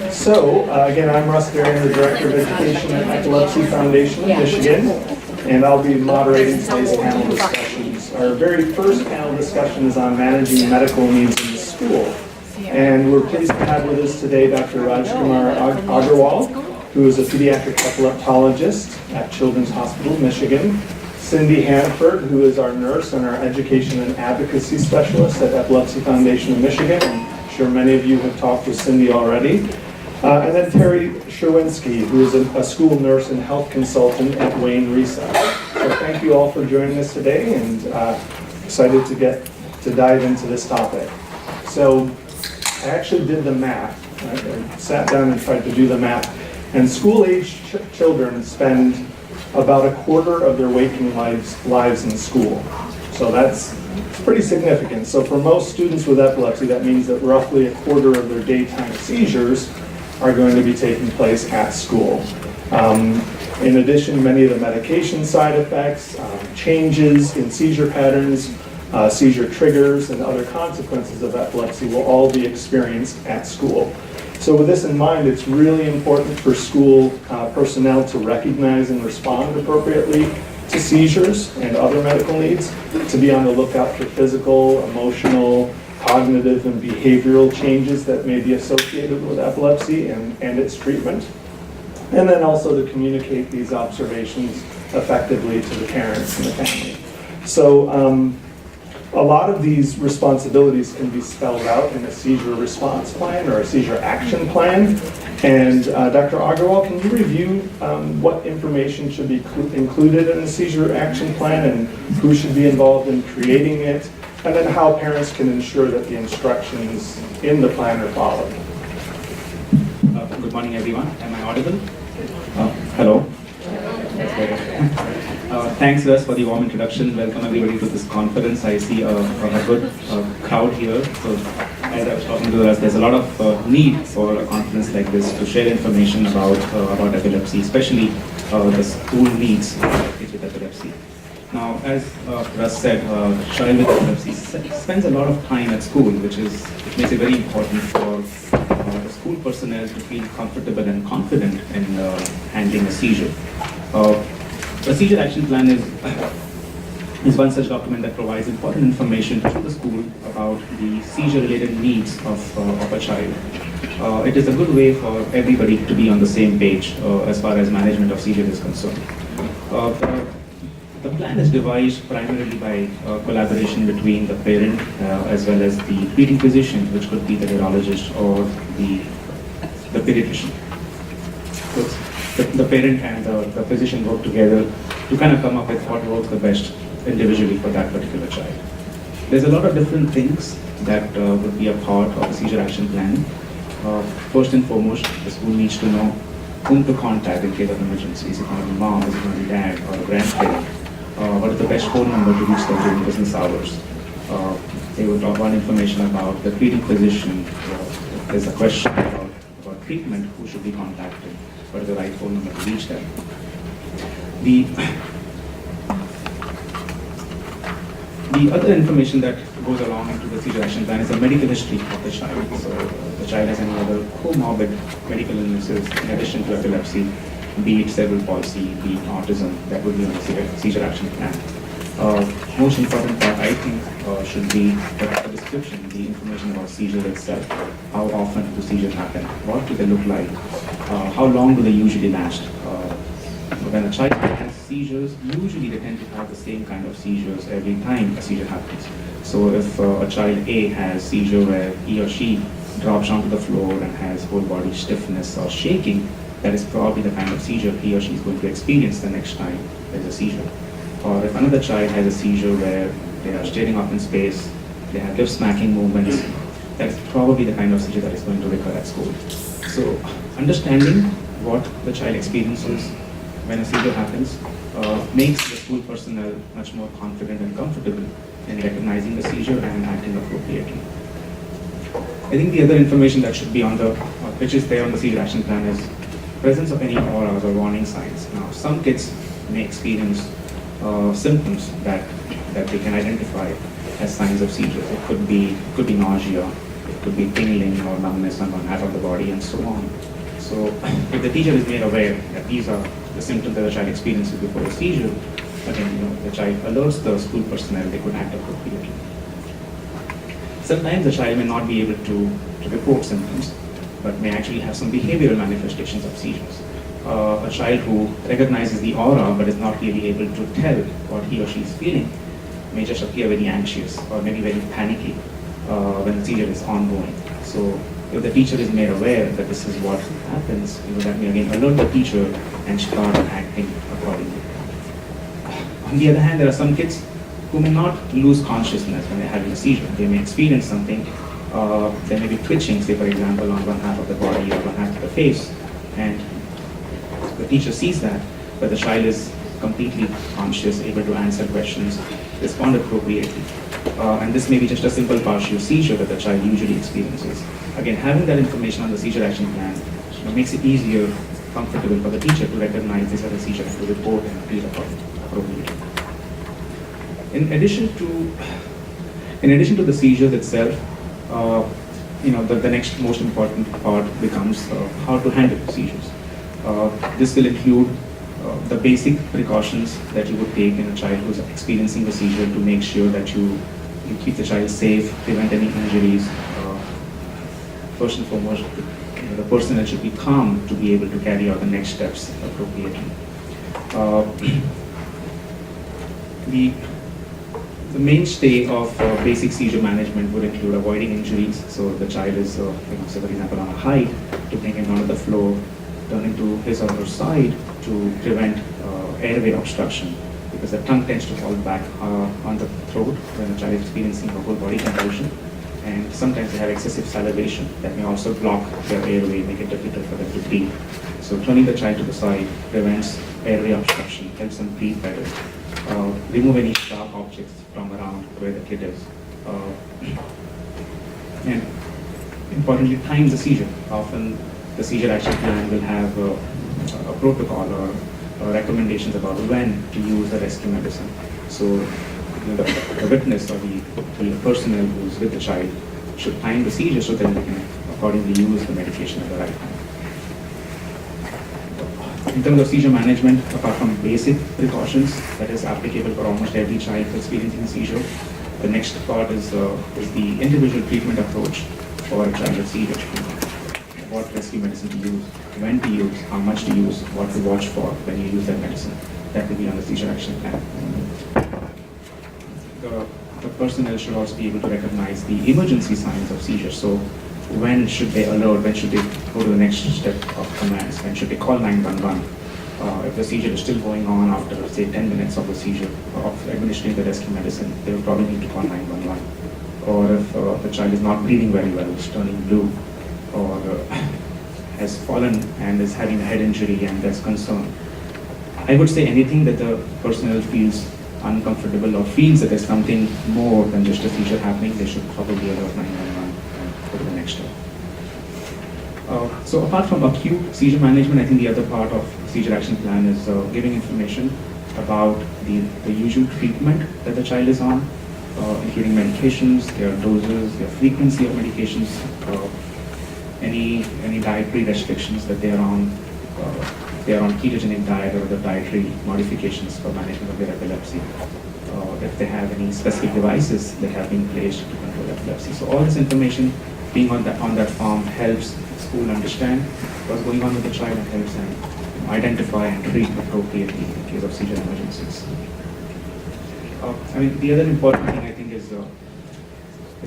Again, I'm Russ Varian, the Director of Education at Epilepsy Foundation of Michigan, and I'll be moderating today's panel discussions. Our very first panel discussion is on managing medical needs in the school. And we're pleased to have with us today Dr. Rajkumar Agarwal, who is a pediatric epileptologist at Children's Hospital of Michigan, Cindy Handford, who is our nurse and our Education and Advocacy Specialist at Epilepsy Foundation of Michigan. I'm sure many of you have talked with Cindy already. And then Terri Czerwinski, who is a school nurse and health consultant at RESA. So thank you all for joining us today, and excited to dive into this topic. So I actually did the math. I sat down and tried to do the math. And school-age children spend about a quarter of their waking lives in school. So that's pretty significant. So for most students with epilepsy, that means that roughly a quarter of their daytime seizures are going to be taking place at school. In addition, many of the medication side effects, changes in seizure patterns, seizure triggers, and other consequences of epilepsy will all be experienced at school. So with this in mind, it's really important for school personnel to recognize and respond appropriately to seizures and other medical needs, to be on the lookout for physical, emotional, cognitive, and behavioral changes that may be associated with epilepsy and its treatment, and then also to communicate these observations effectively to the parents and the family. So a lot of these responsibilities can be spelled out in a seizure response plan or a seizure action plan. And Dr. Agarwal, can you review what information should be included in the seizure action plan and who should be involved in creating it, and then how parents can ensure that the instructions in the plan are followed? Good morning, everyone. Am I audible? Hello. Thanks, Russ, for the warm introduction. Welcome everybody to this conference. I see a good crowd here. So, as I was talking to Russ, there's a lot of need for a conference like this to share information about epilepsy, especially the school needs kids with epilepsy. Now, as Russ said, a child with epilepsy spends a lot of time at school, which makes it very important for the school personnel to feel comfortable and confident in handling a seizure. The seizure action plan is one such document that provides important information to the school about the seizure-related needs of a child. It is a good way for everybody to be on the same page as far as management of seizure is concerned. The plan is devised primarily by collaboration between the parent as well as the treating physician, which could be the neurologist or the pediatrician. So the parent and the physician work together to kind of come up with what works the best individually for that particular child. There's a lot of different things that would be a part of the seizure action plan. First and foremost, the school needs to know whom to contact in case of emergency. Is it going to be mom, is it going to be dad, or a grandparent? What is the best phone number to reach them during business hours? They would want information about the treating physician. If there's a question about treatment, who should be contacted? What is the right phone number to reach them? The other information that goes along into the seizure action plan is the medical history of the child. So the child has any other comorbid medical illnesses in addition to epilepsy, be it cerebral palsy, be it autism, that would be on the seizure action plan. Most important part, I think, should be the description, the information about seizure itself. How often do seizures happen? What do they look like? How long do they usually last? When a child has seizures, usually they tend to have the same kind of seizures every time a seizure happens. So if a child A has seizure where he or she drops onto the floor and has whole body stiffness or shaking, that is probably the kind of seizure he or she is going to experience the next time there's a seizure. Or if another child has a seizure where they are staring up in space, they have lip smacking movements, that's probably the kind of seizure that is going to recur at school. So understanding what the child experiences when a seizure happens makes the school personnel much more confident and comfortable in recognizing the seizure and acting appropriately. I think the other information that should be on the, which is there on the seizure action plan, is presence of any auras or warning signs. Now, some kids may experience symptoms that they can identify as signs of seizures. It could be nausea, It could be tingling or numbness on one half of the body and so on. So if the teacher is made aware that these are the symptoms that the child experiences before a seizure, again, the child alerts the school personnel, they could act appropriately. Sometimes the child may not be able to report symptoms, but may actually have some behavioral manifestations of seizures. A child who recognizes the aura but is not really able to tell what he or she is feeling may just appear very anxious or maybe very panicky when the seizure is ongoing. So if the teacher is made aware that this is what happens, that may again alert the teacher and start acting accordingly. On the other hand, there are some kids who may not lose consciousness when they're having a seizure. They may experience something, there may be twitching, say for example, on one half of the body or one half of the face, and the teacher sees that, but the child is completely conscious, able to answer questions, respond appropriately. And this may be just a simple partial seizure that the child usually experiences. Again, having that information on the seizure action plan makes it easier, comfortable for the teacher to recognize this as a seizure and to report and treat appropriately. In addition to the seizures itself, the next most important part becomes how to handle seizures. This will include the basic precautions that you would take in a child who's experiencing a seizure to make sure that you keep the child safe, prevent any injuries. First and foremost, the personnel should be calm to be able to carry out the next steps appropriately. The mainstay of basic seizure management would include avoiding injuries. So the child is, say for example, on a height, to bring him onto the floor, turning to his or her side to prevent airway obstruction, because the tongue tends to fall back on the throat when the child is experiencing a whole body convulsion. And sometimes they have excessive salivation that may also block their airway, make it difficult for them to breathe. So turning the child to the side prevents airway obstruction, helps them breathe better. Remove any sharp objects from around where the kid is. And importantly, time the seizure. Often the seizure action plan will have a protocol or recommendations about when to use the rescue medicine. So the witness or the personnel who's with the child should time the seizure so that they can accordingly use the medication at the right time. In terms of seizure management, apart from basic precautions that is applicable for almost every child experiencing a seizure, the next part is the individual treatment approach for a child with seizure. What rescue medicine to use, when to use, how much to use, what to watch for when you use that medicine. That will be on the seizure action plan. The personnel should also be able to recognize the emergency signs of seizure. So when should they alert, when should they go to the next step of commands, when should they call 911? If the seizure is still going on after, say, 10 minutes of the seizure, of administering the rescue medicine, they will probably need to call 911. Or if the child is not breathing very well, is turning blue, or has fallen and is having a head injury and there's concern, I would say anything that the personnel feels uncomfortable or feels that there's something more than just a seizure happening, they should probably alert 911 and go to the next step. So apart from acute seizure management, I think the other part of seizure action plan is giving information about the usual treatment that the child is on, including medications, their doses, their frequency of medications, any dietary restrictions that they are on, if they are on ketogenic diet or other dietary modifications for management of their epilepsy, if they have any specific devices that have been placed to control epilepsy. So all this information being on that form helps school understand what's going on with the child and helps them identify and treat appropriately in case of seizure emergencies. The other important thing I think is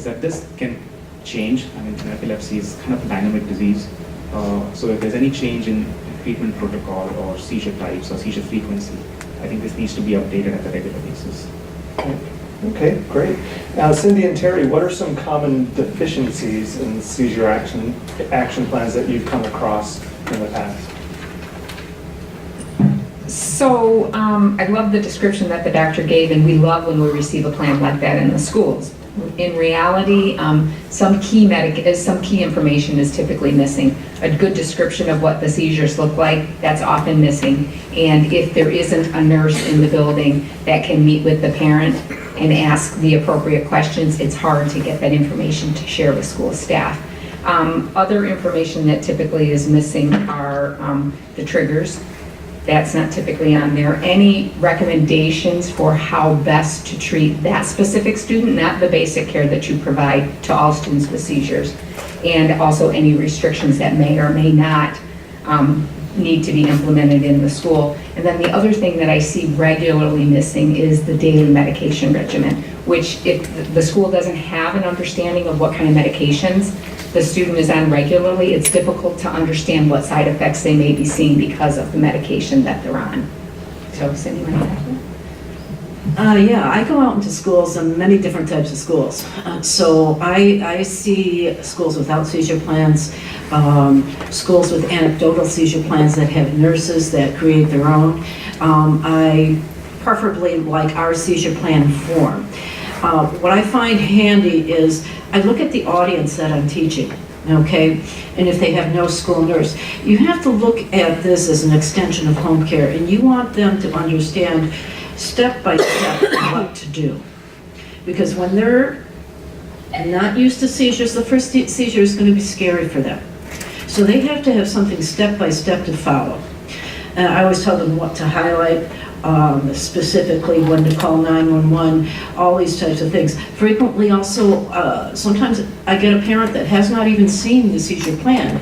that this can change. Epilepsy is kind of a dynamic disease. So if there's any change in treatment protocol or seizure types or seizure frequency, I think this needs to be updated at a regular basis. Okay, great. Now, Cindy and Terry, what are some common deficiencies in seizure action plans that you've come across in the past? So I love the description that the doctor gave, and we love when we receive a plan like that in the schools. In reality, some key information is typically missing. A good description of what the seizures look like, that's often missing. And if there isn't a nurse in the building that can meet with the parent and ask the appropriate questions, it's hard to get that information to share with school staff. Other information that typically is missing are the triggers. That's not typically on there. Any recommendations for how best to treat that specific student, not the basic care that you provide to all students with seizures. And also any restrictions that may or may not need to be implemented in the school. And then the other thing that I see regularly missing is the daily medication regimen, which if the school doesn't have an understanding of what kind of medications the student is on regularly, it's difficult to understand what side effects they may be seeing because of the medication that they're on. So, Cindy, you want to add to that? Yeah, I go out into schools and many different types of schools. So I see schools without seizure plans, schools with anecdotal seizure plans that have nurses that create their own. I preferably like our seizure plan form. What I find handy is I look at the audience that I'm teaching, okay? And if they have no school nurse, you have to look at this as an extension of home care, and you want them to understand step by step what to do. Because when they're not used to seizures, the first seizure is going to be scary for them. So they have to have something step by step to follow. I always tell them what to highlight, specifically when to call 911, all these types of things. Frequently also, sometimes I get a parent that has not even seen the seizure plan,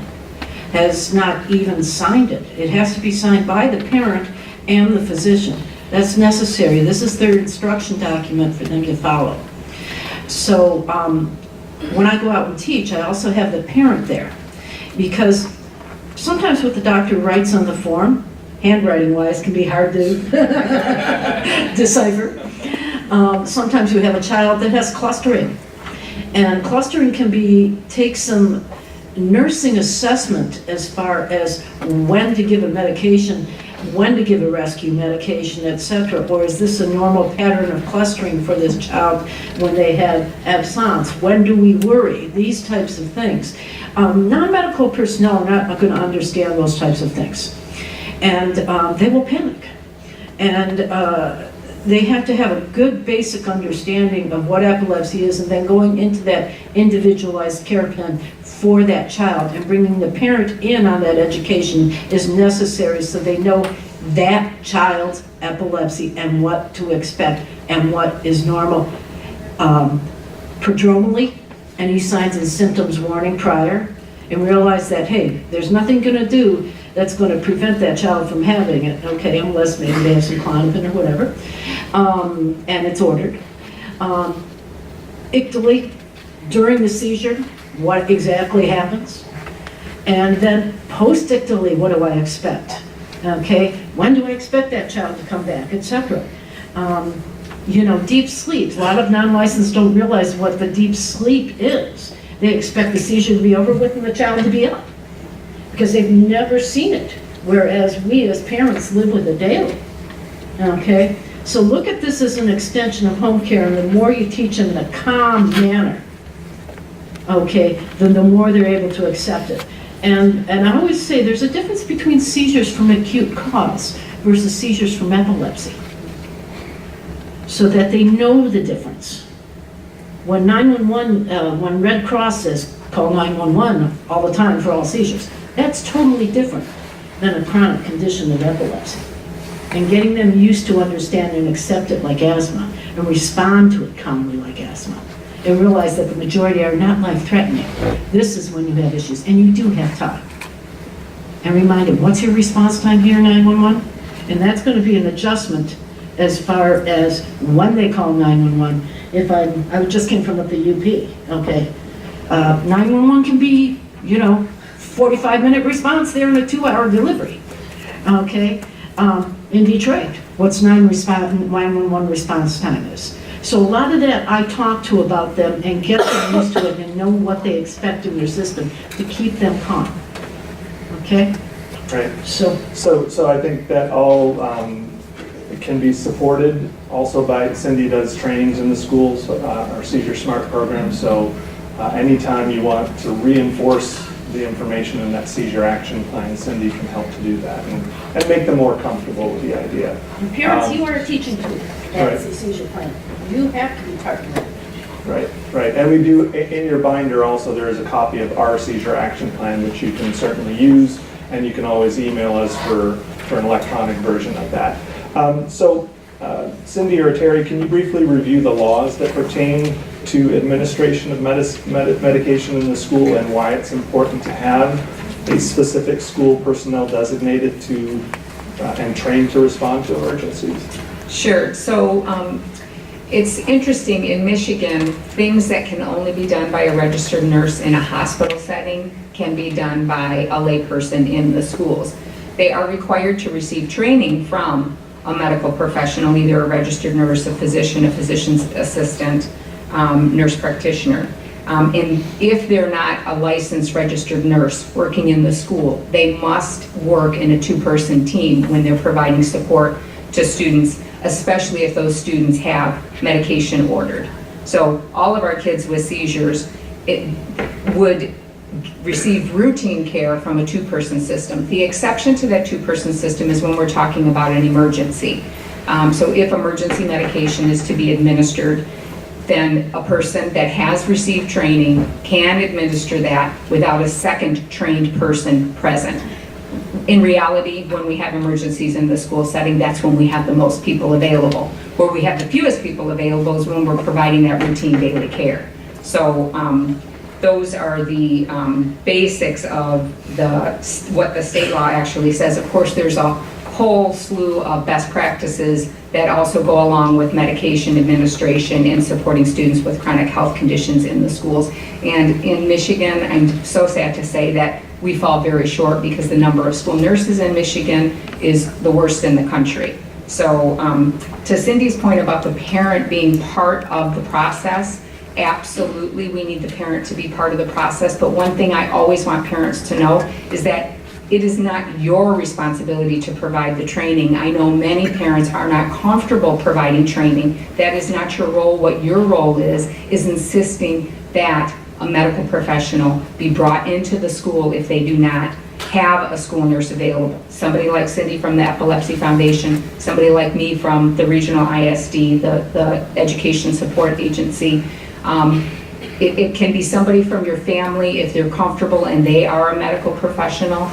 has not even signed it. It has to be signed by the parent and the physician. That's necessary. This is their instruction document for them to follow. So when I go out and teach, I also have the parent there, because sometimes what the doctor writes on the form, handwriting-wise, can be hard to decipher. Sometimes you have a child that has clustering, and clustering can take some nursing assessment as far as when to give a medication, when to give a rescue medication, etc. Or is this a normal pattern of clustering for this child when they have absence? When do we worry? These types of things. Non-medical personnel are not going to understand those types of things. And they will panic. And they have to have a good basic understanding of what epilepsy is, and then going into that individualized care plan for that child and bringing the parent in on that education is necessary so they know that child's epilepsy and what to expect and what is normal. Prodromally, any signs and symptoms warning prior, and realize that, hey, there's nothing going to do that's going to prevent that child from having it, okay, unless maybe they have some Klonopin or whatever, and it's ordered. Ictally, during the seizure, what exactly happens? And then post-ictally, what do I expect? Okay, when do I expect that child to come back, etc. You know, deep sleep. A lot of non-licensed don't realize what the deep sleep is. They expect the seizure to be over with and the child to be up, because they've never seen it, whereas we as parents live with it daily, okay? So look at this as an extension of home care, and the more you teach them in a calm manner, okay, then the more they're able to accept it. And I always say there's a difference between seizures from acute cause versus seizures from epilepsy, so that they know the difference. When 911, when Red Cross says, call 911 all the time for all seizures, that's totally different than a chronic condition of epilepsy. And getting them used to understand and accept it like asthma, and respond to it calmly like asthma, and realize that the majority are not life-threatening. This is when you have issues, and you do have time. And remind them, what's your response time here, 911? And that's going to be an adjustment as far as when they call 911. If I just came from the UP, okay? 911 can be, 45-minute response there in a 2-hour delivery, okay? In Detroit, what's 911 response time is. So a lot of that I talk to about them and get them used to it and know what they expect in their system to keep them calm, okay? Right. So I think that all can be supported also by, Cindy does trainings in the schools, our Seizure Smart program, so anytime you want to reinforce the information in that seizure action plan, Cindy can help to do that and make them more comfortable with the idea. parents, you are a teaching tool. That's Right. the seizure plan. You have to be part of that. Right, right. And we do, in your binder also, there is a copy of our seizure action plan, which you can certainly use, and you can always email us for an electronic version of that. Cindy or Terry, can you briefly review the laws that pertain to administration of medication in the school and why it's important to have a specific school personnel designated to and trained to respond to emergencies? Sure. So it's interesting, in Michigan, things that can only be done by a registered nurse in a hospital setting can be done by a layperson in the schools. They are required to receive training from a medical professional, either a registered nurse, a physician's assistant, nurse practitioner. And if they're not a licensed registered nurse working in the school, they must work in a two-person team when they're providing support to students, especially if those students have medication ordered. So all of our kids with seizures would receive routine care from a two-person system. The exception to that two-person system is when we're talking about an emergency. So if emergency medication is to be administered, then a person that has received training can administer that without a second trained person present. In reality, when we have emergencies in the school setting, that's when we have the most people available. Where we have the fewest people available is when we're providing that routine daily care. So those are the basics of what the state law actually says. Of course, there's a whole slew of best practices that also go along with medication administration and supporting students with chronic health conditions in the schools. And in Michigan, I'm so sad to say that we fall very short because the number of school nurses in Michigan is the worst in the country. So to Cindy's point about the parent being part of the process, absolutely we need the parent to be part of the process, but one thing I always want parents to know is that it is not your responsibility to provide the training. I know many parents are not comfortable providing training. That is not your role. What your role is insisting that a medical professional be brought into the school if they do not have a school nurse available. Somebody like Cindy from the Epilepsy Foundation, somebody like me from the regional ISD, the Education Support Agency. It can be somebody from your family if they're comfortable and they are a medical professional.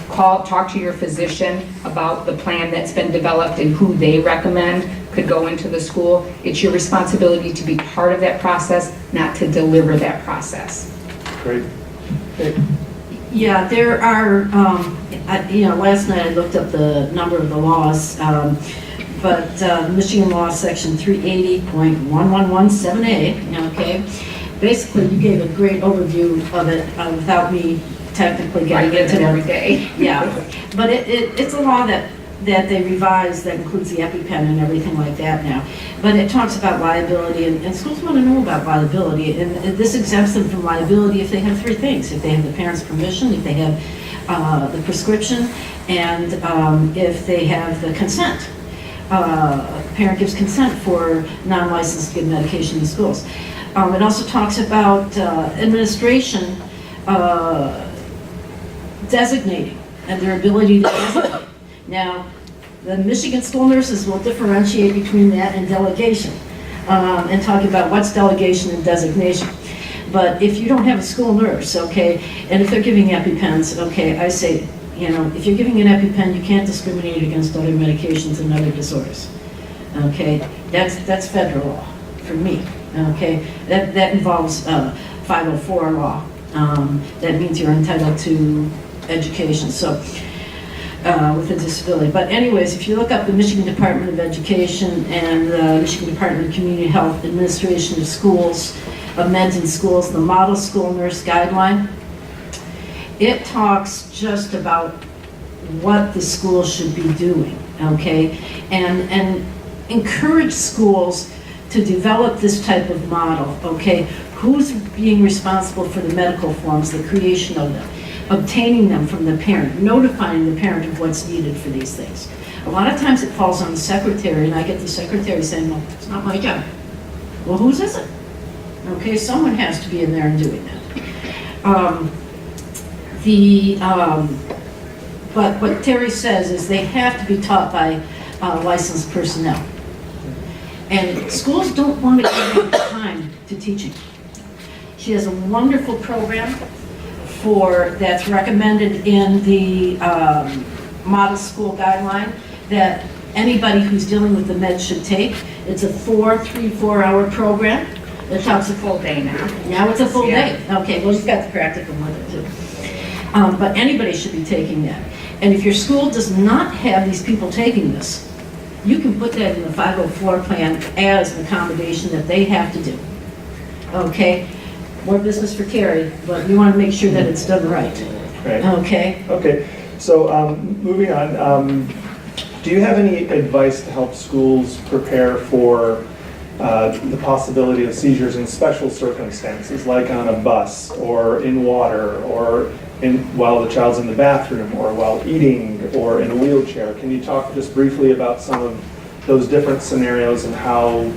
Talk to your physician about the plan that's been developed and who they recommend could go into the school. It's your responsibility to be part of that process, not to deliver that process. Great. Yeah, there are, last night I looked up the number of the laws, but Michigan Law Section 380.1117A, okay, basically you gave a great overview of it without me technically getting into it every day. Yeah, but it's a law that they revised that includes the EpiPen and everything like that now. But it talks about liability, and schools want to know about liability, and this exempts them from liability if they have three things: if they have the parent's permission, if they have the prescription, and if they have the consent. Parent gives consent for non-licensed to give medication in schools. It also talks about administration designating and their ability to designate. Now, the Michigan school nurses will differentiate between that and delegation and talk about what's delegation and designation. But if you don't have a school nurse, okay, and if they're giving EpiPens, okay, I say, if you're giving an EpiPen, you can't discriminate against other medications and other disorders. Okay, that's federal law for me. Okay, that involves 504 law. That means you're entitled to education. So with a disability. But anyways, if you look up the Michigan Department of Education and the Michigan Department of Community Health Administration of Schools, of Meds in Schools, the Model School Nurse Guideline, it talks just about what the school should be doing, okay? And encourage schools to develop this type of model, okay? Who's being responsible for the medical forms, the creation of them, obtaining them from the parent, notifying the parent of what's needed for these things. A lot of times it falls on the secretary, and I get the secretary saying, well, it's not my job. Well, whose is it? Okay, someone has to be in there and doing that. But what Terry says is they have to be taught by licensed personnel. And schools don't want to give time to teaching. She has a wonderful program that's recommended in the model school guideline that anybody who's dealing with the meds should take. It's a 4 hour program. It's a full day now. Now it's a full Yeah. day. Okay, well, you've got the practical with it too. But anybody should be taking that. And if your school does not have these people taking this, you can put that in the 504 plan as an accommodation that they have to do. Okay? More business for Terry, but you want to make sure that it's done right. Right. Okay? Okay, so moving on, do you have any advice to help schools prepare for the possibility of seizures in special circumstances, like on a bus, or in water, or while the child's in the bathroom, or while eating, or in a wheelchair? Can you talk just briefly about some of those different scenarios and how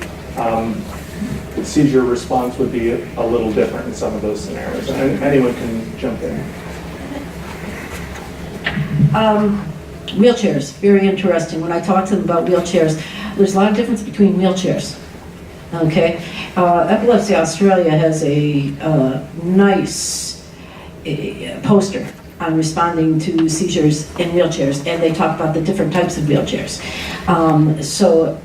seizure response would be a little different in some of those scenarios? And anyone can jump in. Wheelchairs, very interesting. When I talk to them about wheelchairs, there's a lot of difference between wheelchairs. Okay? Epilepsy Australia has a nice poster on responding to seizures in wheelchairs, and they talk about the different types of wheelchairs. So,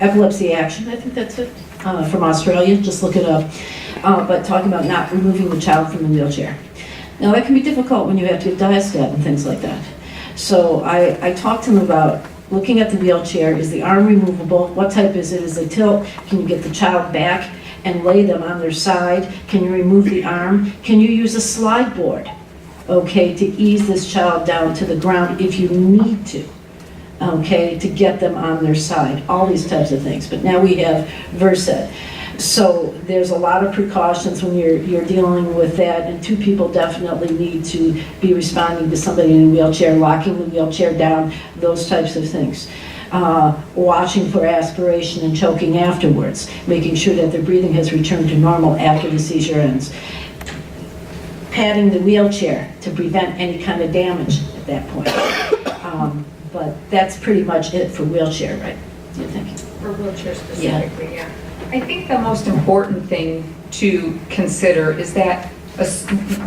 Epilepsy Action, I think that's it, from Australia, just look it up. But talking about not removing the child from the wheelchair. Now, that can be difficult when you have to get diastat and things like that. So I talked to them about looking at the wheelchair. Is the arm removable? What type is it? Is it tilt? Can you get the child back and lay them on their side? Can you remove the arm? Can you use a slide board, okay, to ease this child down to the ground if you need to, okay, to get them on their side? All these types of things. But now we have RESA. So there's a lot of precautions when you're dealing with that, and two people definitely need to be responding to somebody in a wheelchair, locking the wheelchair down, those types of things. Watching for aspiration and choking afterwards, making sure that their breathing has returned to normal after the seizure ends. Patting the wheelchair to prevent any kind of damage at that point. But that's pretty much it for wheelchair, right? Do you think? For wheelchair specifically, yeah. I think the most important thing to consider is that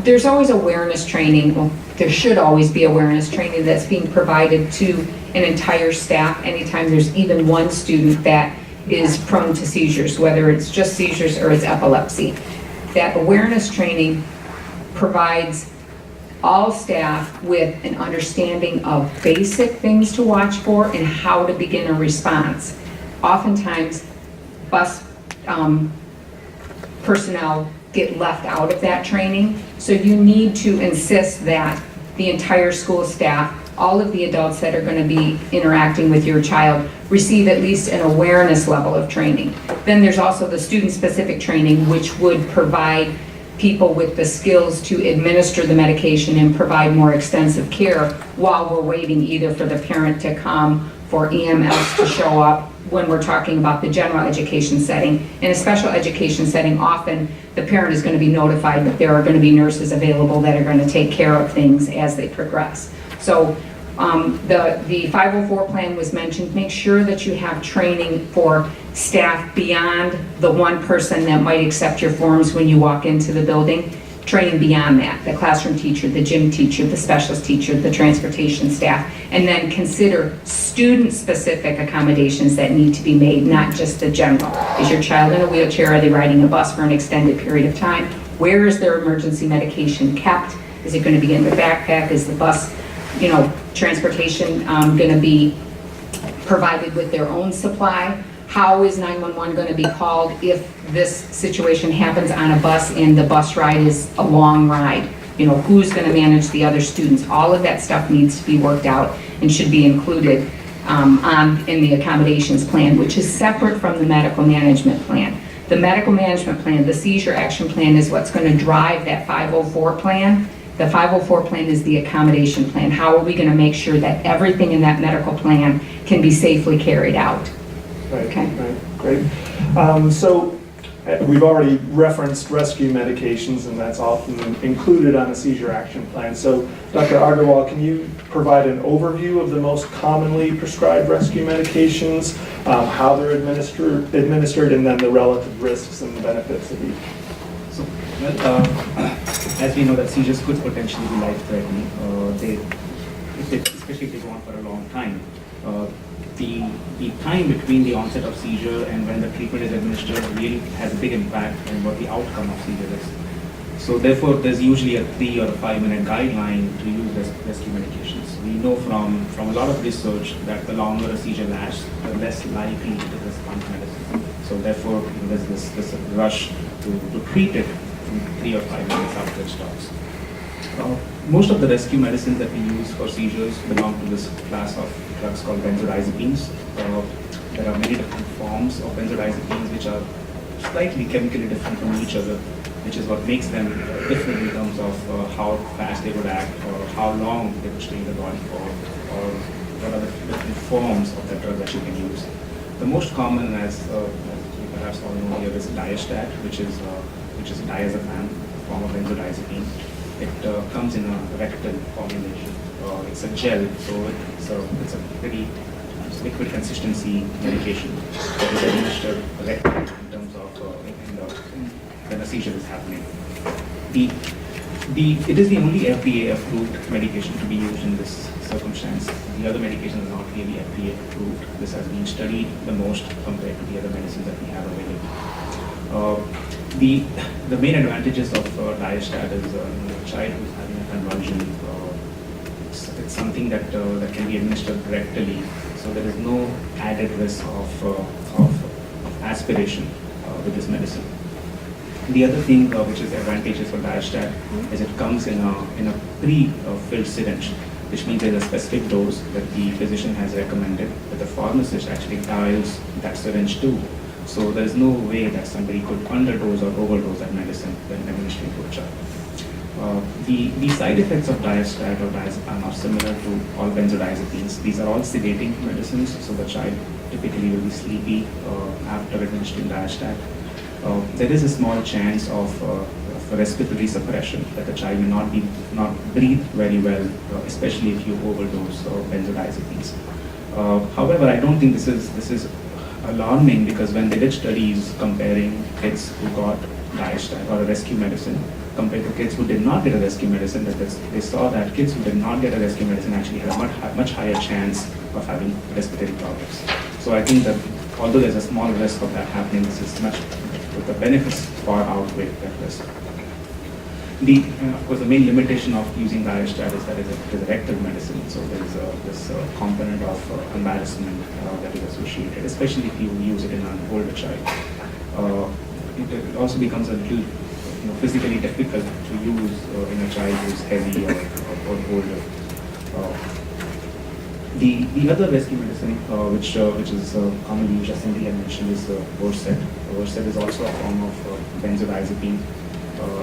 there's always awareness training. Well, there should always be awareness training that's being provided to an entire staff anytime there's even one student that is prone to seizures, whether it's just seizures or it's epilepsy. That awareness training provides all staff with an understanding of basic things to watch for and how to begin a response. Oftentimes, bus personnel get left out of that training, so you need to insist that the entire school staff, all of the adults that are going to be interacting with your child, receive at least an awareness level of training. Then there's also the student-specific training, which would provide people with the skills to administer the medication and provide more extensive care while we're waiting either for the parent to come, for EMS to show up, when we're talking about the general education setting. In a special education setting, often the parent is going to be notified that there are going to be nurses available that are going to take care of things as they progress. So the 504 plan was mentioned. Make sure that you have training for staff beyond the one person that might accept your forms when you walk into the building. Training beyond that, the classroom teacher, the gym teacher, the specialist teacher, the transportation staff, and then consider student-specific accommodations that need to be made, not just the general. Is your child in a wheelchair? Are they riding a bus for an extended period of time? Where is their emergency medication kept? Is it going to be in their backpack? Is the bus, transportation going to be provided with their own supply? How is 911 going to be called if this situation happens on a bus and the bus ride is a long ride? Who's going to manage the other students? All of that stuff needs to be worked out and should be included in the accommodations plan, which is separate from the medical management plan. The medical management plan, the seizure action plan, is what's going to drive that 504 plan. The 504 plan is the accommodation plan. How are we going to make sure that everything in that medical plan can be safely carried out? Right, Okay. right, great. So We've already referenced rescue medications, and that's often included on a seizure action plan. So, Dr. Agarwal, can you provide an overview of the most commonly prescribed rescue medications, how they're administered, and then the relative risks and benefits of each? So, well, as we know that seizures could potentially be life-threatening, especially if they go on for a long time. The time between the onset of seizure and when the treatment is administered really has a big impact on what the outcome of seizure is. So therefore, there's usually a 3 or a 5 minute guideline to use rescue medications. We know from a lot of research that the longer a seizure lasts, the less likely it is to respond to medicine. So therefore, there's this rush to treat it in 3 or 5 minutes after it stops. Most of the rescue medicines that we use for seizures belong to this class of drugs called benzodiazepines. There are many different forms of benzodiazepines which are slightly chemically different from each other, which is what makes them different in terms of how fast they would act or how long they would stay in the body for, or what are the different forms of that drug that you can use. The most common, as you perhaps all know here, is Diastat, which is diazepam, a form of benzodiazepine. It comes in a rectal formulation. It's a gel, so it's a pretty liquid consistency medication that is administered rectally in terms of when a seizure is happening. It is the only FDA-approved medication to be used in this circumstance. The other medications are not really FDA-approved. This has been studied the most compared to the other medicines that we have available. The main advantages of Diastat is a child who is having a convulsion. It's something that can be administered rectally, so there is no added risk of aspiration with this medicine. The other thing which is advantageous for Diastat is it comes in a pre-filled syringe, which means there's a specific dose that the physician has recommended, but the pharmacist actually dials that syringe too. So there is no way that somebody could underdose or overdose that medicine when administering to a child. The side effects of Diastat or diazepam are similar to all benzodiazepines. These are all sedating medicines, so the child typically will be sleepy after administering Diastat. There is a small chance of respiratory suppression, that the child may not breathe very well, especially if you overdose benzodiazepines. However, I don't think this is alarming, because when they did studies comparing kids who got Diastat or a rescue medicine compared to kids who did not get a rescue medicine, they saw that kids who did not get a rescue medicine actually had a much higher chance of having respiratory problems. So I think that although there's a small risk of that happening, the benefits far outweigh that risk. Of course, the main limitation of using Diastat is that it is a rectal medicine, so there is this component of embarrassment that is associated, especially if you use it in an older child. It also becomes a little physically difficult to use in a child who is heavy or older. The other rescue medicine, which is commonly used, as Cindy had mentioned, is Versed. Versed is also a form of benzodiazepine.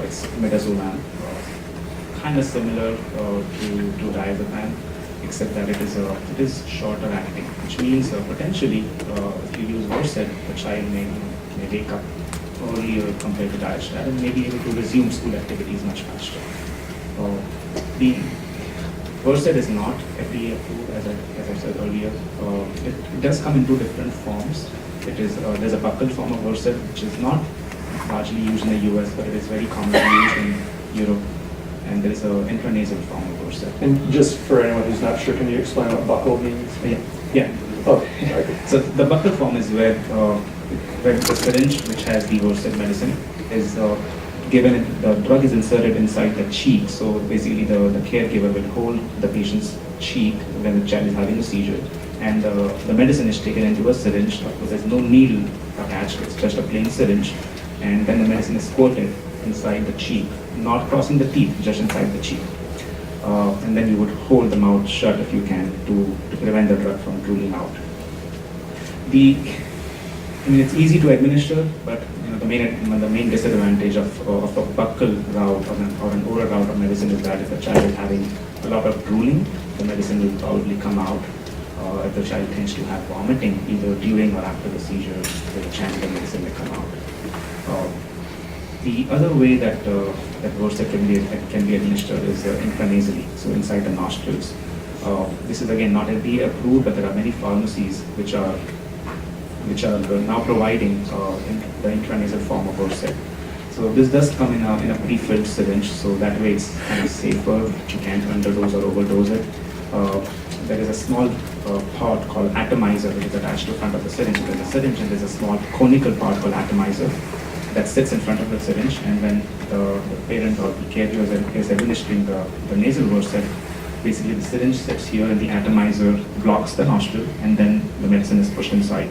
It's midazolam, kind of similar to diazepam, except that it is shorter acting, which means potentially if you use Versed, the child may wake up earlier compared to Diastat and may be able to resume school activities much faster. The Versed is not FDA approved, as I said earlier. It does come in two different forms. There's a buccal form of Versed, which is not largely used in the US, but it is very commonly used in Europe. And there is an intranasal form of Versed. And just for anyone who's not sure, can you explain what buccal means? Yeah. Okay. So the buccal form is where the syringe, which has the Versed medicine, is given. The drug is inserted inside the cheek. So basically, the caregiver will hold the patient's cheek when the child is having a seizure, and the medicine is taken into a syringe. Of course, there's no needle attached. It's just a plain syringe, and then the medicine is squirted inside the cheek, not crossing the teeth, just inside the cheek. And then you would hold the mouth shut if you can to prevent the drug from drooling out. It's easy to administer, but the main disadvantage of a buccal route or an oral route of medicine is that if a child is having a lot of drooling, the medicine will probably come out. If the child tends to have vomiting, either during or after the seizure, there's a chance the medicine may come out. The other way that that Versed can be administered is intranasally, so inside the nostrils. This is again not FDA approved, but there are many pharmacies which are now providing the intranasal form of Versed. So this does come in a pre-filled syringe, so that way it's kind of safer. You can't underdose or overdose it. There is a small part called atomizer which is attached to the front of the syringe. So there's a syringe and there's a small conical part called atomizer that sits in front of the syringe, and when the parent or the caregiver is administering the nasal Versed, basically the syringe sits here and the atomizer blocks the nostril, and then the medicine is pushed inside.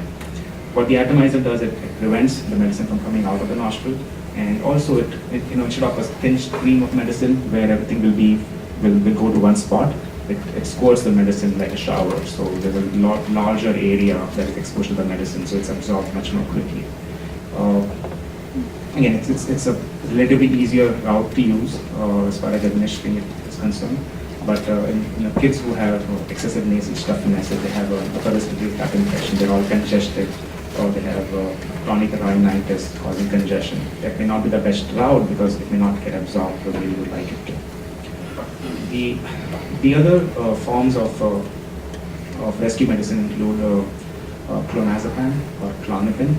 What the atomizer does, it prevents the medicine from coming out of the nostril, and also it instead of a thin stream of medicine where everything will go to one spot, it squirts the medicine like a shower. So there's a lot larger area that is exposed to the medicine, so it's absorbed much more quickly. Again, it's a relatively easier route to use as far as administering it is concerned. But in kids who have excessive nasal stuffiness, if they have a upper respiratory tract infection, they're all congested, or they have chronic rhinitis causing congestion, that may not be the best route because it may not get absorbed the way you would like it to. The other forms of rescue medicine include clonazepam or clonopin.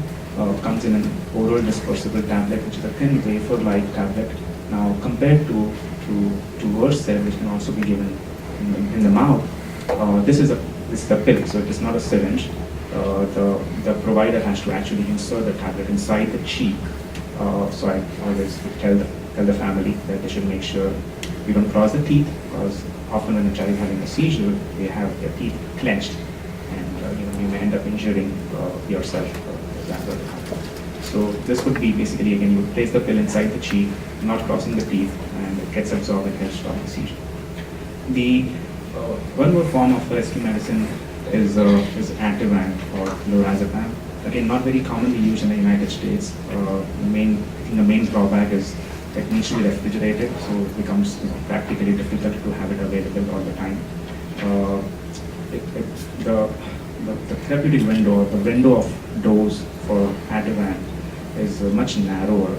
Comes in an oral dispersible tablet, which is a thin wafer-like tablet. Now, compared to Versed, which can also be given in the mouth, this is a pill, so it is not a syringe. The provider has to actually insert the tablet inside the cheek. So I always tell the family that they should make sure we don't cross the teeth, because often when a child is having a seizure, they have their teeth clenched, and you may end up injuring yourself. So this would be basically, again, you would place the pill inside the cheek, not crossing the teeth, and it gets absorbed and helps stop the seizure. The one more form of rescue medicine is Ativan or lorazepam. Again, not very commonly used in the United States. The main drawback is it needs to be refrigerated, so it becomes practically difficult to have it available all the time. The therapeutic window, or the window of dose for Ativan is much narrower,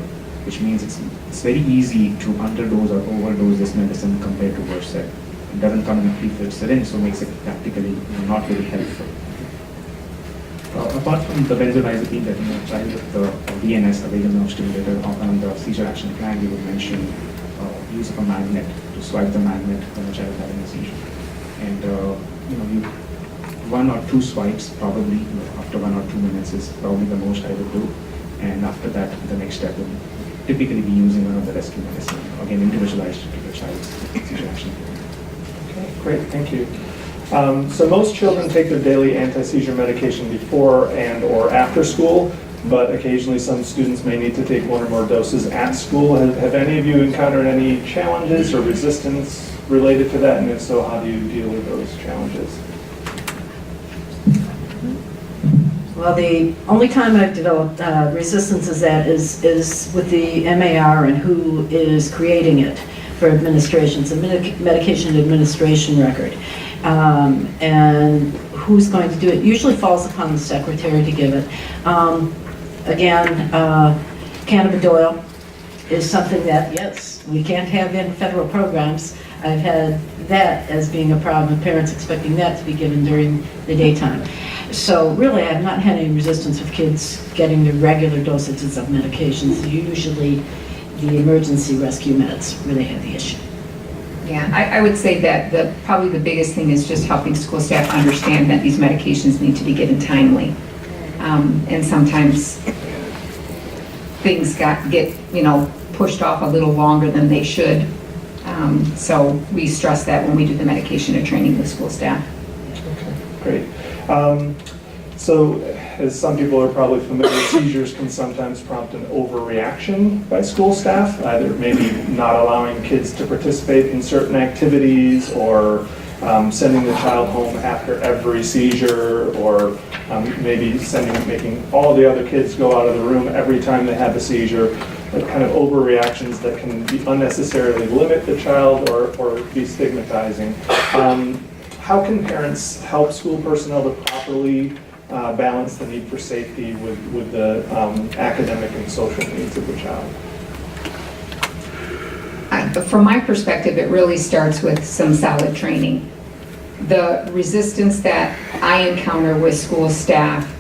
which means it's very easy to underdose or overdose this medicine compared to Versed. It doesn't come in a pre-filled syringe, so makes it practically not very helpful. Apart from the benzodiazepine that child with the VNS, a vagal nerve stimulator, on the seizure action plan, we would mention use of a magnet to swipe the magnet when a child is having a seizure. And one or two swipes probably after 1 or 2 minutes is probably the most I would do. And after that, the next step would typically be using one of the rescue medicine, again individualized to the child's seizure action plan. Okay, great, thank you. So most children take their daily anti-seizure medication before and or after school, but occasionally some students may need to take 1 or more doses at school. Have any of you encountered any challenges or resistance related to that? And if so, how do you deal with those challenges? Well, the only time I've developed resistance is with the MAR and who is creating it for administration. It's a medication administration record. And who's going to do it usually falls upon the secretary to give it. Again, cannabidiol is something that, yes, we can't have in federal programs. I've had that as being a problem, parents expecting that to be given during the daytime. So really, I've not had any resistance with kids getting the regular dosages of medications. Usually, the emergency rescue meds really have the issue. Yeah, I would say that probably the biggest thing is just helping school staff understand that these medications need to be given timely. And sometimes things get pushed off a little longer than they should. So we stress that when we do the medication or training with school staff. Okay, great. So as some people are probably familiar, seizures can sometimes prompt an overreaction by school staff, either maybe not allowing kids to participate in certain activities, or sending the child home after every seizure, or maybe making all the other kids go out of the room every time they have a seizure. Like kind of overreactions that can be unnecessarily limit the child or be stigmatizing. How can parents help school personnel to properly balance the need for safety with the academic and social needs of the child? From my perspective, it really starts with some solid training. The resistance that I encounter with school staff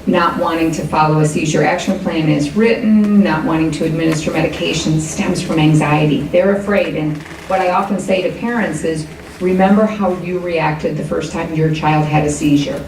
not wanting to follow a seizure action plan as written, not wanting to administer medication stems from anxiety. They're afraid, and what I often say to parents is, remember how you reacted the first time your child had a seizure.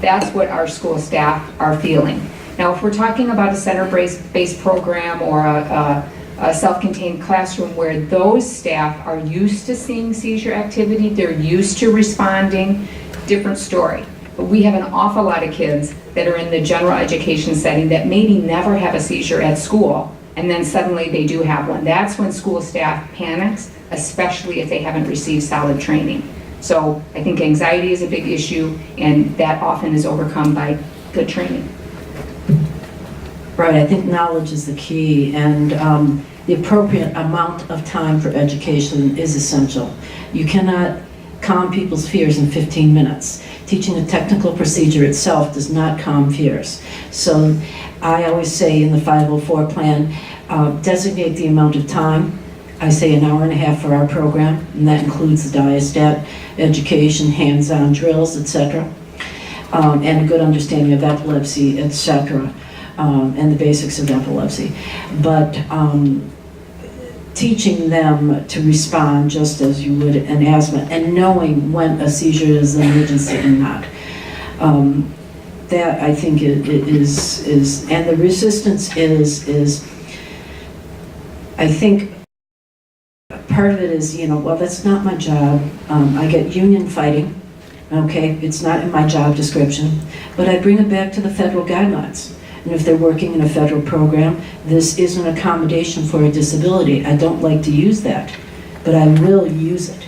That's what our school staff are feeling. Now, if we're talking about a center-based program or a self-contained classroom where those staff are used to seeing seizure activity, they're used to responding, different story. But we have an awful lot of kids that are in the general education setting that maybe never have a seizure at school, and then suddenly they do have one. That's when school staff panics, especially if they haven't received solid training. So I think anxiety is a big issue, and that often is overcome by good training. Right, I think knowledge is the key, and the appropriate amount of time for education is essential. You cannot calm people's fears in 15 minutes. Teaching a technical procedure itself does not calm fears. So I always say in the 504 plan, designate the amount of time. I say an hour and a half for our program, and that includes the diastat, education, hands-on drills, etc., and a good understanding of epilepsy, etc., and the basics of epilepsy. But teaching them to respond just as you would an asthma, and knowing when a seizure is an emergency and not. That I think is, and the resistance is, I think part of it is, well, that's not my job. I get union fighting, okay? It's not in my job description, but I bring it back to the federal guidelines. And if they're working in a federal program, this is an accommodation for a disability. I don't like to use that, but I will use it.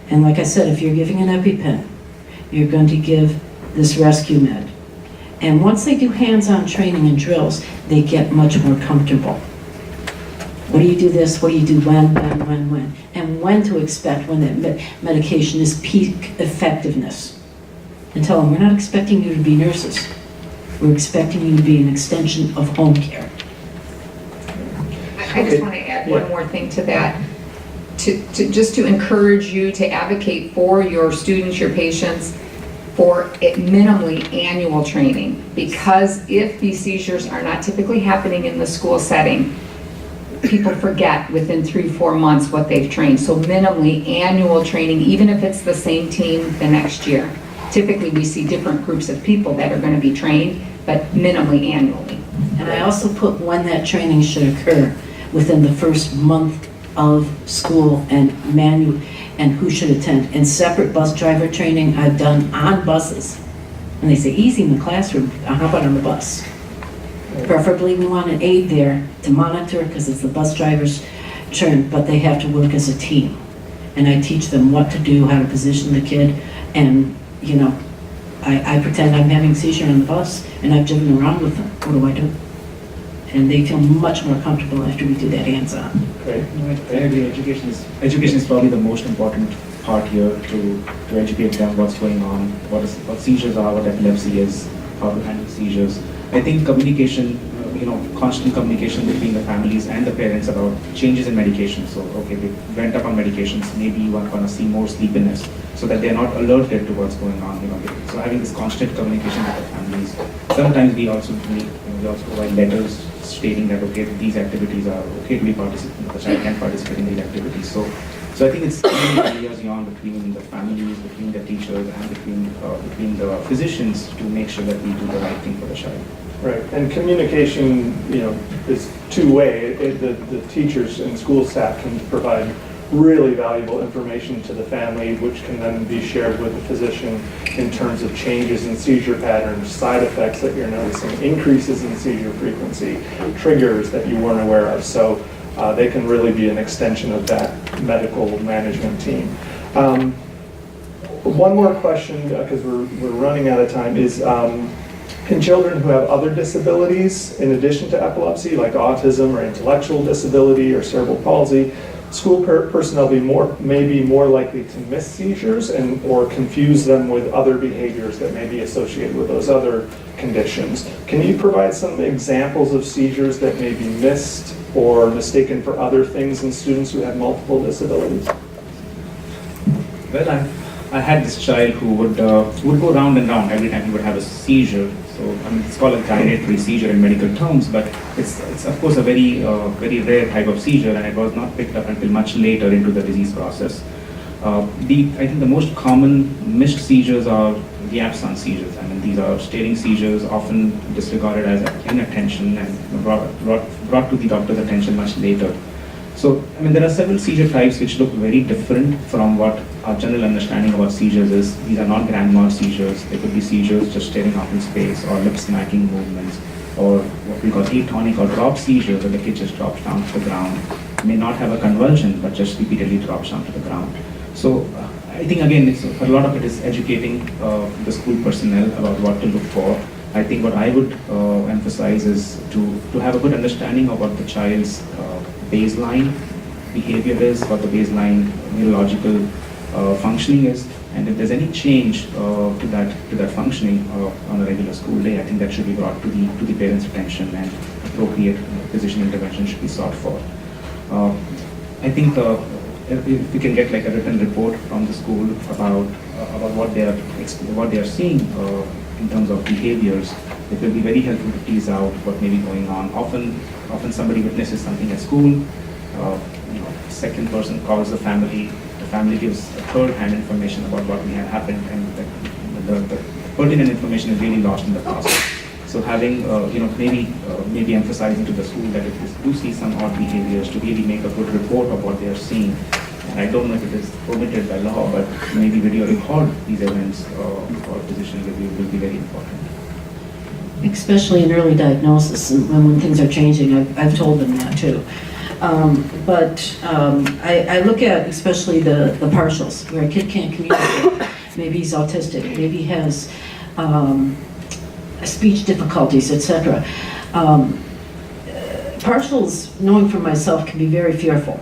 And like I said, if you're giving an EpiPen, you're going to give this rescue med. And once they do hands-on training and drills, they get much more comfortable. What do you do this? What do you do when? And when to expect when that medication is peak effectiveness. And tell them, we're not expecting you to be nurses. We're expecting you to be an extension of home care. I just want to add one more thing to that. Just to encourage you to advocate for your students, your patients, for at minimally annual training. Because if these seizures are not typically happening in the school setting, people forget within 3-4 months what they've trained. So minimally annual training, even if it's the same team the next year. Typically we see different groups of people that are going to be trained, but minimally annually. And I also put when that training should occur within the first month of school, and who should attend. And separate bus driver training I've done on buses. And they say, easy in the classroom, how about on the bus? Preferably we want an aide there to monitor, because it's the bus driver's turn, but they have to work as a team. And I teach them what to do, how to position the kid, and I pretend I'm having a seizure on the bus, and I've driven around with them. What do I do? And they feel much more comfortable after we do that hands-on. Great. I agree. Education is probably the most important part here to educate them what's going on, what seizures are, what epilepsy is, how to handle seizures. I think communication, constant communication between the families and the parents about changes in medication. So, okay, they went up on medications, maybe you are going to see more sleepiness, so that they're not alerted to what's going on. So having this constant communication with the families. Sometimes we also provide letters stating that, okay, these activities are okay to be participating, the child can participate in these activities. So I think it's many liaison between the families, between the teachers, and between the physicians to make sure that we do the right thing for the child. Right, and communication, is two-way. The teachers and school staff can provide really valuable information to the family, which can then be shared with the physician in terms of changes in seizure patterns, side effects that you're noticing, increases in seizure frequency, triggers that you weren't aware of. So they can really be an extension of that medical management team. One more question, because we're running out of time, is in children who have other disabilities in addition to epilepsy, like autism or intellectual disability or cerebral palsy, school personnel may be more likely to miss seizures or confuse them with other behaviors that may be associated with those other conditions. Can you provide some examples of seizures that may be missed or mistaken for other things in students who have multiple disabilities? Well, I had this child who would go round and round every time he would have a seizure. So I mean, it's called a gyratory seizure in medical terms, but it's of course a very rare type of seizure, and it was not picked up until much later into the disease process. I think the most common missed seizures are the absence seizures. I mean, these are staring seizures, often disregarded as inattention and brought to the doctor's attention much later. So, I mean, there are several seizure types which look very different from what our general understanding about seizures is. These are not grand mal seizures. They could be seizures just staring off in space, or lip smacking movements, or what we call atonic or drop seizures, where the kid just drops down to the ground. May not have a convulsion, but just repeatedly drops down to the ground. So, I think again, a lot of it is educating the school personnel about what to look for. I think what I would emphasize is to have a good understanding of what the child's baseline behavior is, what the baseline neurological functioning is, and if there's any change to that functioning on a regular school day, I think that should be brought to the parents' attention, and appropriate physician intervention should be sought for. I think if we can get like a written report from the school about what they are seeing in terms of behaviors, it will be very helpful to tease out what may be going on. Often somebody witnesses something at school, second person calls the family gives third-hand information about what may have happened, and the pertinent information is really lost in the process. So having, maybe emphasizing to the school that if they do see some odd behaviors, to really make a good report of what they are seeing. And I don't know if it is permitted by law, but maybe video record these events for physician review will be very important. Especially in early diagnosis, and when things are changing, I've told them that too. I look at especially the partials, where a kid can't communicate. Maybe he's autistic, maybe he has speech difficulties, etc. Partials, knowing for myself, can be very fearful.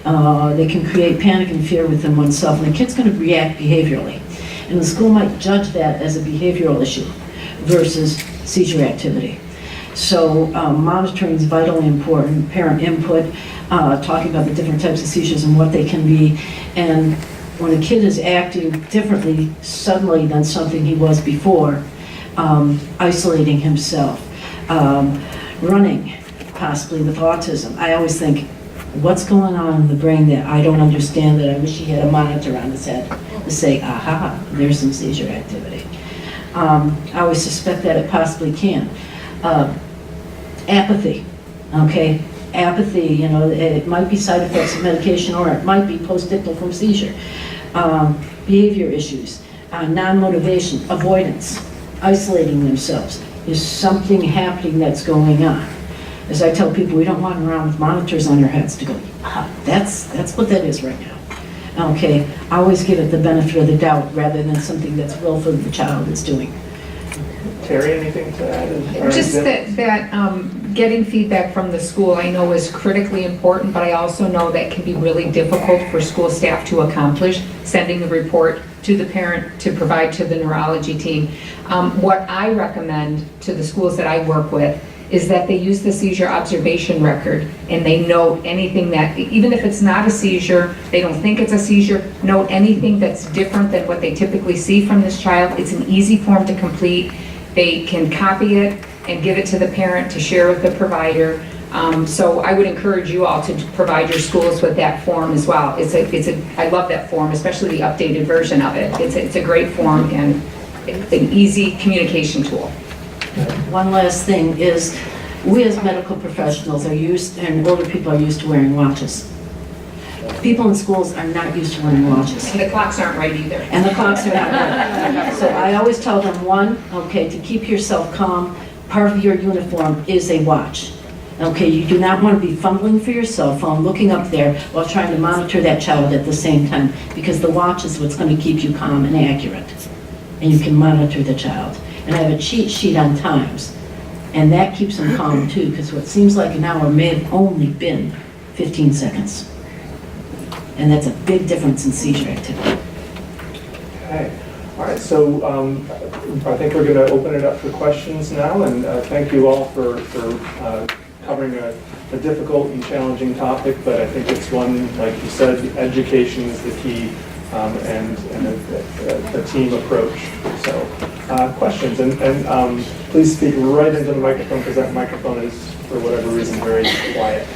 They can create panic and fear within oneself, and the kid's going to react behaviorally. And the school might judge that as a behavioral issue versus seizure activity. So monitoring is vitally important, parent input, talking about the different types of seizures and what they can be. And when a kid is acting differently suddenly than something he was before, isolating himself, running, possibly with autism. I always think, what's going on in the brain that I don't understand, that I wish he had a monitor on his head to say, aha, there's some seizure activity. I always suspect that it possibly can. Apathy, okay? Apathy, it might be side effects of medication, or it might be post-ictal from seizure. Behavior issues, non-motivation, avoidance, isolating themselves. Is something happening that's going on? As I tell people, we don't walk around with monitors on our heads to go, that's what that is right now. Okay, I always give it the benefit of the doubt rather than something that's willful the child is doing. Terry, anything to add? Just that getting feedback from the school, I know, is critically important, but I also know that can be really difficult for school staff to accomplish, sending the report to the parent to provide to the neurology team. What I recommend to the schools that I work with is that they use the seizure observation record, and they note anything that, even if it's not a seizure, they don't think it's a seizure, note anything that's different than what they typically see from this child. It's an easy form to complete. They can copy it and give it to the parent to share with the provider. So I would encourage you all to provide your schools with that form as well. I love that form, especially the updated version of it. It's a great form and an easy communication tool. One last thing is, we as medical professionals are used, and older people are used to wearing watches. People in schools are not used to wearing watches. And the clocks aren't right either. And the clocks are not right. So I always tell them, one, okay, to keep yourself calm, part of your uniform is a watch. Okay, you do not want to be fumbling for your cell phone, looking up there while trying to monitor that child at the same time, because the watch is what's going to keep you calm and accurate. And you can monitor the child. And I have a cheat sheet on times, and that keeps them calm too, because what seems like an hour may have only been 15 seconds. And that's a big difference in seizure activity. Okay. All right, so I think we're going to open it up for questions now, and thank you all for covering a difficult and challenging topic, but I think it's one, like you said, education is the key, and a team approach. So questions, and please speak right into the microphone, because that microphone is, for whatever reason, very quiet.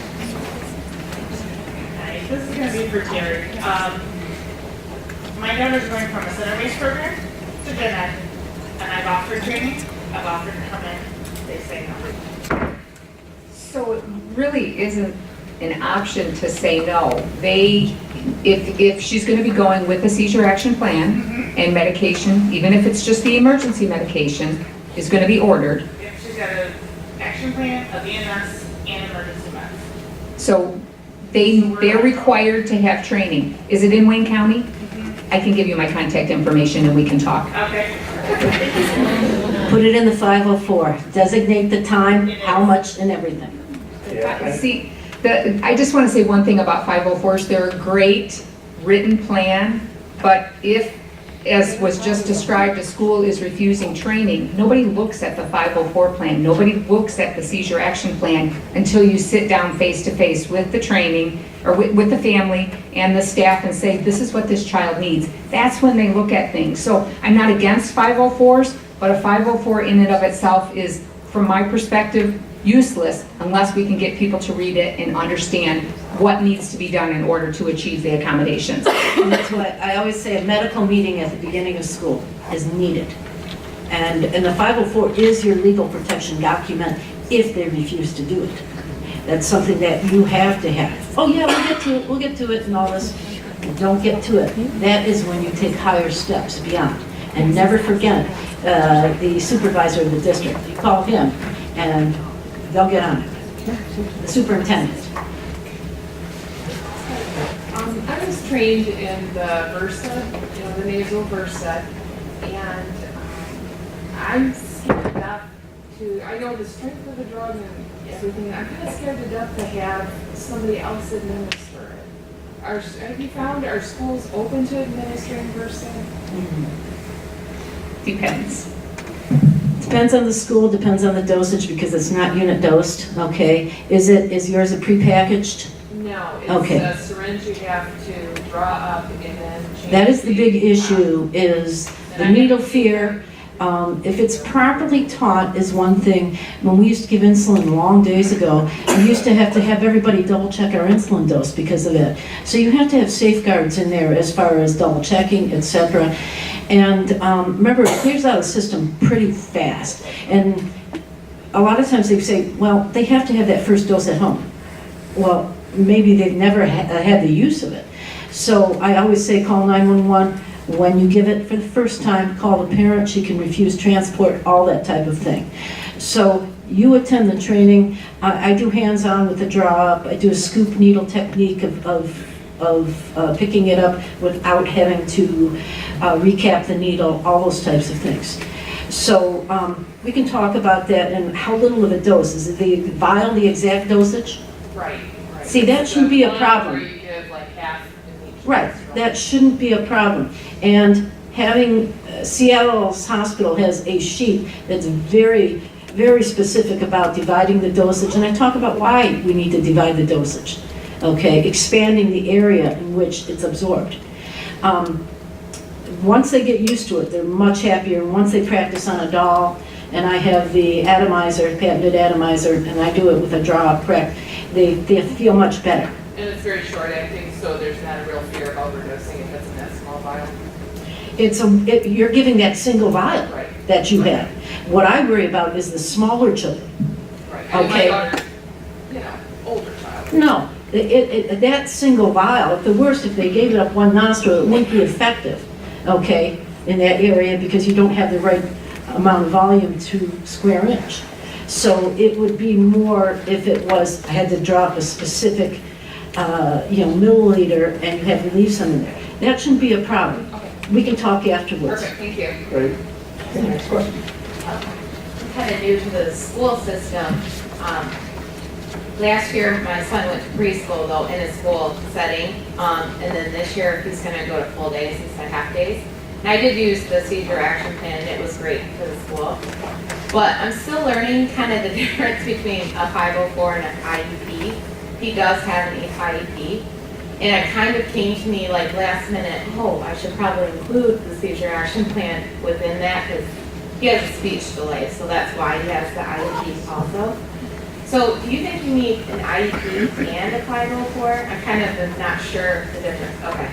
Hi, this is going to be for Terry. My daughter's going from a center-based program to gen ed, and I've offered training, I've offered to come in, they say no. So it really isn't an option to say no. If she's going to be going with a seizure action plan and medication, even if it's just the emergency medication, is going to be ordered. If she's got an action plan, a VNS, and emergency meds. So they're required to have training. Is it in Wayne County? I can give you my contact information and we can talk. Okay. Put it in the 504, designate the time, how much, and everything. Yeah. See, I just want to say one thing about 504s. They're a great written plan, but if, as was just described, a school is refusing training, nobody looks at the 504 plan. Nobody looks at the seizure action plan until you sit down face to face with the training or with the family and the staff and say, this is what this child needs. That's when they look at things. So I'm not against 504s, but a 504 in and of itself is, from my perspective, useless unless we can get people to read it and understand what needs to be done in order to achieve the accommodations. And that's why I always say a medical meeting at the beginning of school is needed. And the 504 is your legal protection document if they refuse to do it. That's something that you have to have. Oh yeah, we'll get to it and all this. Don't get to it. That is when you take higher steps beyond. And never forget the supervisor of the district. You call him and they'll get on it. The superintendent. I was trained in the VERSA, the nasal VERSA, and I'm scared to death I know the strength of the drug and everything. I'm kind of scared to death to have somebody else administer it. Have you found, are schools open to administering VERSA? Depends. Depends on the school, depends on the dosage because it's not unit dosed, okay? Is yours a prepackaged? No, it's Okay. a syringe you have to draw up and then change. That is the big issue, is the needle fear. If it's properly taught is one thing. When we used to give insulin long days ago, we used to have everybody double check our insulin dose because of it. So you have to have safeguards in there as far as double checking, etc. And remember, it clears out the system pretty fast. And a lot of times they say, well, they have to have that first dose at home. Well, maybe they've never had the use of it. So I always say call 911. When you give it for the first time, call the parent. She can refuse transport, all that type of thing. So you attend the training. I do hands-on with the draw-up. I do a scoop needle technique of picking it up without having to recap the needle, all those types of things. So we can talk about that and how little of a dose. Is the vial the exact dosage? Right. See, that shouldn't be a problem. Where you give like half in each. Right, that shouldn't be a problem. And having, Seattle's hospital has a sheet that's very, very specific about dividing the dosage, and I talk about why we need to divide the dosage, okay? Expanding the area in which it's absorbed. Once they get used to it, they're much happier. Once they practice on a doll, and I have the atomizer, patented atomizer, and I do it with a draw-up prep, they feel much better. And it's very short acting, so there's not a real fear of overdosing if it's in that small vial. You're giving that single vial Right. that you have. What I worry about is the smaller children. Right. And Okay. my daughter's, older child. No, that single vial, at the worst, if they gave it up one nostril, it wouldn't be effective, okay, in that area because you don't have the right amount of volume to square inch. So it would be more if it was, I had to drop a specific, milliliter and you have to leave some in there. That shouldn't be a problem. Okay. We can talk afterwards. Perfect, thank you. Great. Okay, next question. I'm kind of new to the school system. last year, my son went to preschool though, in a school setting. And then this year, he's gonna go to full days instead of half days. And I did use the seizure action plan, and it was great for the school. But I'm still learning kind of the difference between a 504 and an IEP. He does have an IEP. And it kind of came to me like last minute, oh, I should probably include the seizure action plan within that because he has a speech delay, so that's why he has the IEP also. So do you think you need an IEP and a 504? I kind of am not sure the difference. Okay.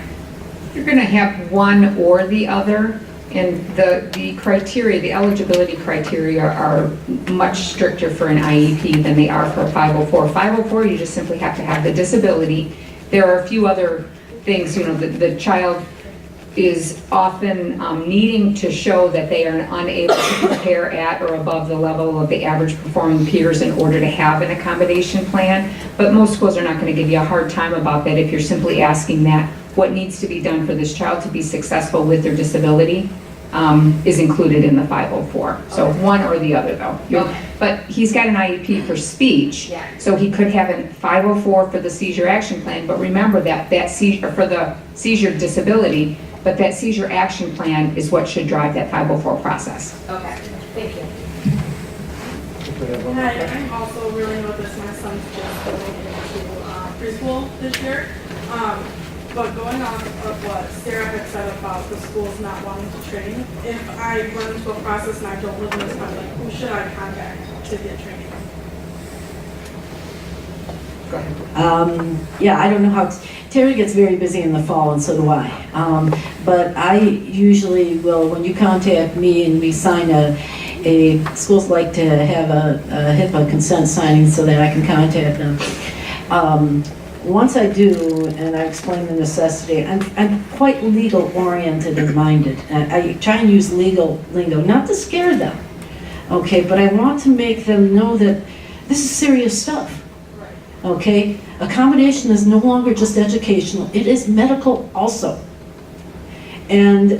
You're going to have one or the other, and the criteria, the eligibility criteria are much stricter for an IEP than they are for a 504. 504, you just simply have to have the disability. There are a few other things, you know, the child is often needing to show that they are unable to prepare at or above the level of the average performing peers in order to have an accommodation plan. But most schools are not going to give you a hard time about that if you're simply asking that what needs to be done for this child to be successful with their disability is included in the 504. So one or the other though. But he's got an IEP for speech, so he could have a 504 for the seizure action plan, but remember that seizure for the seizure disability, but that seizure action plan is what should drive that 504 process. Okay, thank you. Hi, I'm also really new with this. My son's just going into preschool this year. But going off of what Sarah had said about the schools not wanting to train, if I run into a process and I don't live in this country, like, who should I contact to get training? Yeah, I don't know how, Terri gets very busy in the fall and so do I. But I usually will, when you contact me and we sign schools like to have a HIPAA consent signing so that I can contact them. Once I do, and I explain the necessity, I'm quite legal oriented and minded. I try and use legal lingo, not to scare them, okay, but I want to make them know that this is serious stuff, okay? Accommodation is no longer just educational, it is medical also. And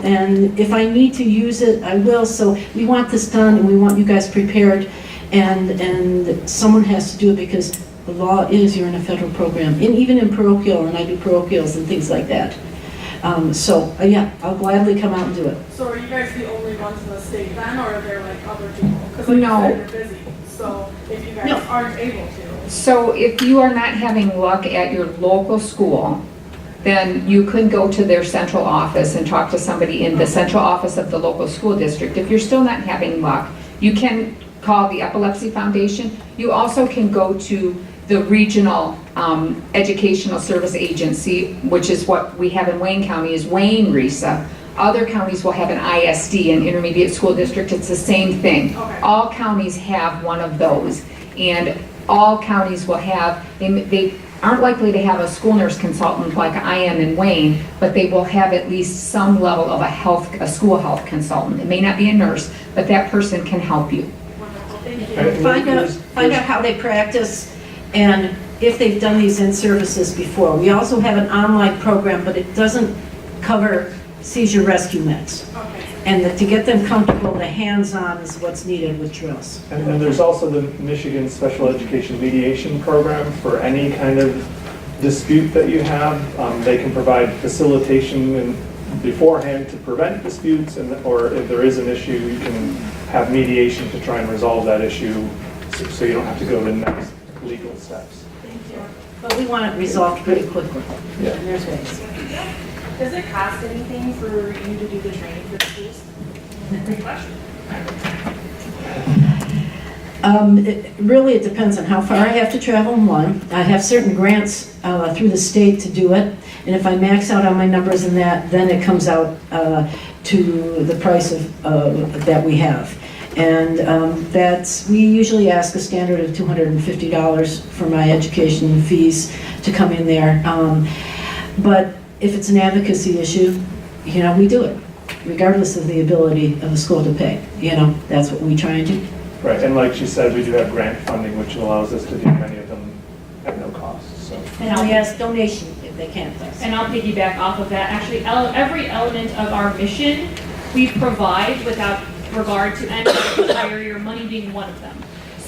if I need to use it, I will, so we want this done and we want you guys prepared, and someone has to do it because the law is you're in a federal program, and even in parochial, and I do parochials and things like that. Yeah, I'll gladly come out and do it. So are you guys the only ones in the state then, or are there like other people? Because like No. you said, you're busy, so if you guys aren't able to. So if you are not having luck at your local school, then you could go to their central office and talk to somebody in the central office of the local school district. If you're still not having luck, you can call the Epilepsy Foundation. You also can go to the regional educational service agency, which is what we have in Wayne County, is Wayne RESA. Other counties will have an ISD, an intermediate school district. It's the same thing. Okay. All counties have one of those, and all counties will have, they aren't likely to have a school nurse consultant like I am in Wayne, but they will have at least some level of a school health consultant. It may not be a nurse, but that person can help you. Wonderful, thank you. Find out how they practice and if they've done these in-services before. We also have an online program, but it doesn't cover seizure rescue meds. Okay. And to get them comfortable, the hands-on is what's needed with drills. And then there's also the Michigan Special Education Mediation Program for any kind of dispute that you have. They can provide facilitation beforehand to prevent disputes, or if there is an issue, you can have mediation to try and resolve that issue so you don't have to go to the next legal steps. Thank you. But we want it resolved pretty quickly. Yeah. And there's ways. Does it cost anything for you to do the training for the schools? Great question. Really, it depends on how far I have to travel, one. I have certain grants through the state to do it, and if I max out on my numbers in that, then it comes out to the price of that we have. And we usually ask a standard of $250 for my education fees to come in there. But if it's an advocacy issue, we do it, regardless of the ability of the school to pay. That's what we try and do. Right, and like she said, we do have grant funding, which allows us to do many of them at no cost, so. And we ask donation if they can't. And I'll piggyback off of that. Actually, every element of our mission we provide without regard to any criteria or money being one of them.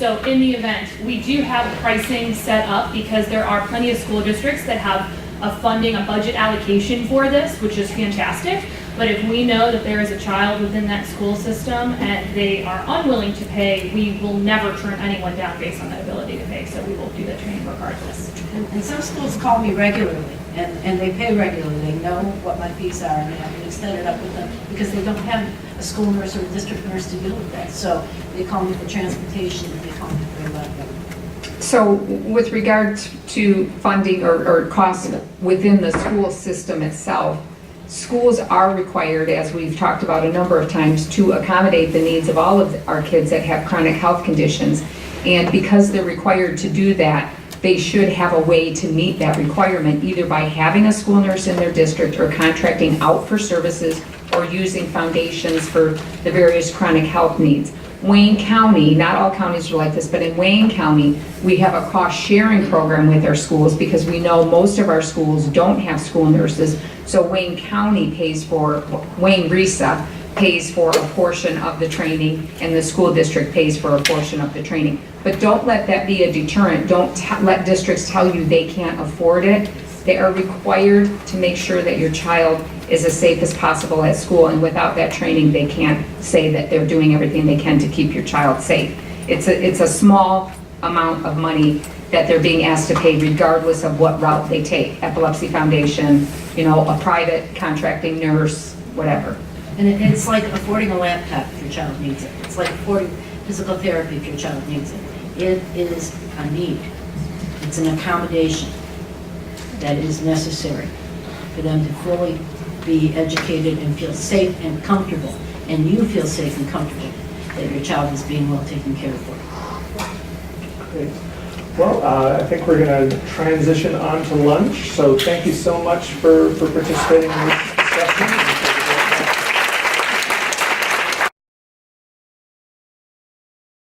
So in the event, we do have pricing set up because there are plenty of school districts that have a budget allocation for this, which is fantastic. But if we know that there is a child within that school system and they are unwilling to pay, we will never turn anyone down based on that ability to pay. So we will do the training regardless. And some schools call me regularly, and they pay regularly. They know what my fees are, and I can set it up with them because they don't have a school nurse or a district nurse to deal with that. So they call me for transportation, and they call me for a lot of them. So with regard to funding or costs within the school system itself, schools are required, as we've talked about a number of times, to accommodate the needs of all of our kids that have chronic health conditions. And because they're required to do that, they should have a way to meet that requirement, either by having a school nurse in their district or contracting out for services or using foundations for the various chronic health needs. Wayne County, not all counties are like this, but in Wayne County, we have a cost-sharing program with our schools because we know most of our schools don't have school nurses. So Wayne County pays for, Wayne RESA pays for a portion of the training and the school district pays for a portion of the training. But don't let that be a deterrent. Don't let districts tell you they can't afford it. They are required to make sure that your child is as safe as possible at school, and without that training, they can't say that they're doing everything they can to keep your child safe. It's a small amount of money that they're being asked to pay regardless of what route they take. Epilepsy Foundation, a private contracting nurse, whatever. And it's like affording a laptop if your child needs it. It's like affording physical therapy if your child needs it. It is a need. It's an accommodation that is necessary for them to fully be educated and feel safe and comfortable. And you feel safe and comfortable that your child is being well taken care of for. Great. Well, I think we're going to transition on to lunch. So thank you so much for participating in this